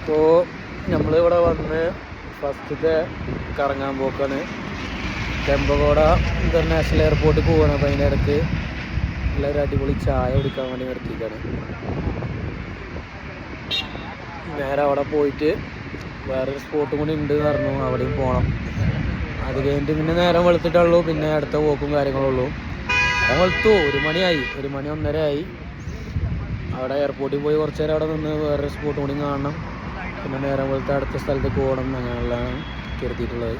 ഇപ്പോൾ നമ്മളിവിടെ വന്ന് ഫസ്റ്റത്തെ കറങ്ങാൻ പോക്കാണ്. ചെമ്പകോട ഇൻ്റർനാഷണൽ എയർപോർട്ടിൽ പോവാണ്. അപ്പോൾ അതിൻ്റെ ഇടയ്ക്ക് എല്ലാവരും അടിപൊളി ചായ കുടിക്കാൻ വേണ്ടി നിർത്തിക്കാണ്. നേരെ അവിടെ പോയിട്ട് വേറൊരു സ്പോട്ടും കൂടി ഉണ്ട് എന്ന് പറഞ്ഞു, അവിടെയും പോകണം. അത് കഴിഞ്ഞിട്ട് പിന്നെ നേരം വെളുത്തിട്ടുള്ളൂ, പിന്നെ അടുത്ത പോക്കും കാര്യങ്ങളുള്ളൂ. നേരം വെളുത്തു, 1 മണിയായി, 1 മണി 1:30 ആയി. അവിടെ എയർപോർട്ടിൽ പോയി കുറച്ച് നേരം അവിടെ നിന്ന് വേറൊരു സ്പോട്ടും കൂടി കാണണം. പിന്നെ നേരം വെളുത്ത് അടുത്ത സ്ഥലത്തേക്ക് പോകണം. അങ്ങനെയുള്ളതാണ് കരുതിയിട്ടുള്ളത്.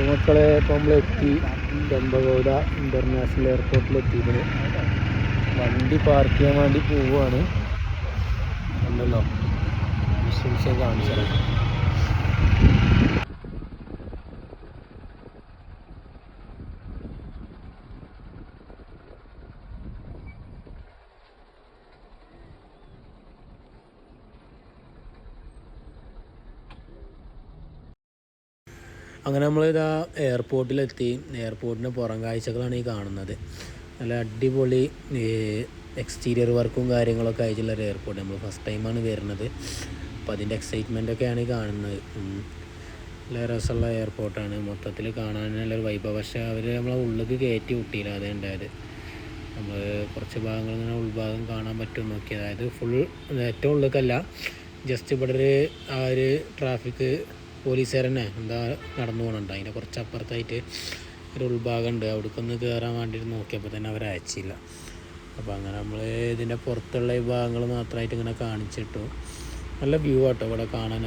മക്കളെ ഇപ്പോൾ നമ്മളെത്തി ചെമ്പകോട ഇൻ്റർനാഷണൽ എയർപോർട്ടിലെത്തിയിരുന്നു. വണ്ടി പാർക്ക് ചെയ്യാൻ വേണ്ടി പോവുകയാണ്. ഉണ്ടല്ലോ വിശ്വസിച്ച് കാണിച്ചത്. അങ്ങനെ നമ്മളിതാ എയർപോർട്ടിലെത്തി. എയർപോർട്ടിൻ്റെ പുറം കാഴ്ചകളാണ് ഈ കാണുന്നത്. നല്ല അടിപൊളി എക്സ്റ്റീരിയർ വർക്കും കാര്യങ്ങളൊക്കെ ആയിട്ടുള്ളൊരു എയർപോർട്ട്. നമ്മൾ ഫസ്റ്റ് ടൈമാണ് വരുന്നത്, അപ്പോൾ അതിൻ്റെ എക്സൈറ്റ്മെൻറ്റൊക്കെയാണ് ഈ കാണുന്നത്. നല്ല രസമുള്ള എയർപോർട്ടാണ്. മൊത്തത്തിൽ കാണാനുള്ളൊരു വൈബ്. പക്ഷേ അവർ നമ്മളെ ഉള്ളിലേക്ക് കയറ്റി വിട്ടില്ല, അതേ ഉണ്ടായത്. നമ്മൾ കുറച്ച് ഭാഗങ്ങൾ ഇങ്ങനെ ഉൾഭാഗം കാണാൻ പറ്റും നോക്കി. അതായത് ഫുൾ ഏറ്റവും ഉള്ളിലേക്കല്ല, ജസ്റ്റ് ഇവിടെ ഒരു ട്രാഫിക് പോലീസുകാരനെ എന്താ നടന്നു പോകുന്നുണ്ട്. അതിൻ്റെ കുറച്ച് അപ്പുറത്തായിട്ട് ഒരു ഉൾഭാഗമുണ്ട്. അവിടേക്കൊന്ന് കയറാൻ വേണ്ടിയിട്ട് നോക്കിയപ്പോൾ തന്നെ അവർ അയച്ചില്ല. അപ്പോൾ അങ്ങനെ നമ്മൾ ഇതിൻ്റെ പുറത്തുള്ള ഈ ഭാഗങ്ങൾ മാത്രമായിട്ട് ഇങ്ങനെ കാണിച്ചിട്ടു. നല്ല വ്യൂ ആട്ടോ ഇവിടെ കാണാൻ.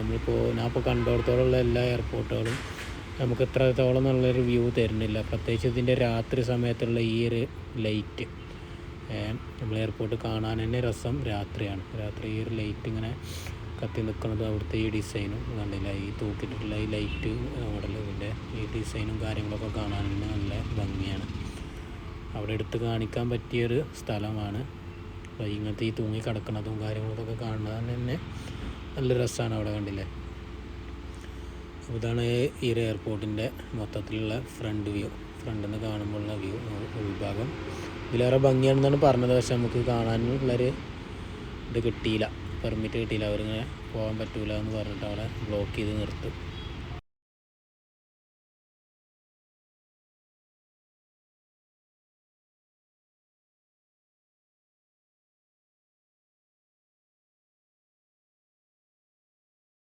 ഞാനിപ്പോൾ കണ്ടിടത്തോളമുള്ള എല്ലാ എയർപോർട്ടുകളും നമുക്ക് ഇത്രത്തോളം നല്ലൊരു വ്യൂ തരുന്നില്ല. പ്രത്യേകിച്ച് ഇതിൻ്റെ രാത്രി സമയത്തുള്ള ഈ ഒരു ലൈറ്റ്, നമ്മൾ എയർപോർട്ട് കാണാൻ തന്നെ രസം രാത്രിയാണ്. രാത്രി ഈ ഒരു ലൈറ്റ് ഇങ്ങനെ കത്തി നിൽക്കുന്നത്, അവിടുത്തെ ഈ ഡിസൈനും കണ്ടില്ല, ഈ തൂക്കിയിട്ടുള്ള ഈ ലൈറ്റ് മോഡൽ, ഇതിൻ്റെ ഈ ഡിസൈനും കാര്യങ്ങളൊക്കെ കാണാൻ തന്നെ നല്ല ഭംഗിയാണ്. അവിടെ എടുത്ത് കാണിക്കാൻ പറ്റിയൊരു സ്ഥലമാണ്. ഇങ്ങനത്തെ ഈ തൂങ്ങി കിടക്കുന്നതും കാര്യങ്ങളൊക്കെ കാണാൻ തന്നെ നല്ല രസമാണ് അവിടെ, കണ്ടില്ലേ. ഇതാണ് ഈ ഒരു എയർപോർട്ടിൻ്റെ മൊത്തത്തിലുള്ള ഫ്രണ്ട് വ്യൂ. ഫ്രണ്ടിൽ നിന്ന് കാണുമ്പോഴുള്ള വ്യൂ, ഉൾഭാഗം ഇതിലേറെ ഭംഗിയാണെന്നാണ് പറഞ്ഞത്. പക്ഷെ നമുക്ക് കാണാനുള്ളൊരു ഇത് കിട്ടിയില്ല, പെർമിറ്റ് കിട്ടിയില്ല. അവരിങ്ങനെ പോകാൻ പറ്റൂല എന്ന് പറഞ്ഞിട്ട് അവിടെ ബ്ലോക്ക് ചെയ്ത് നിർത്തും.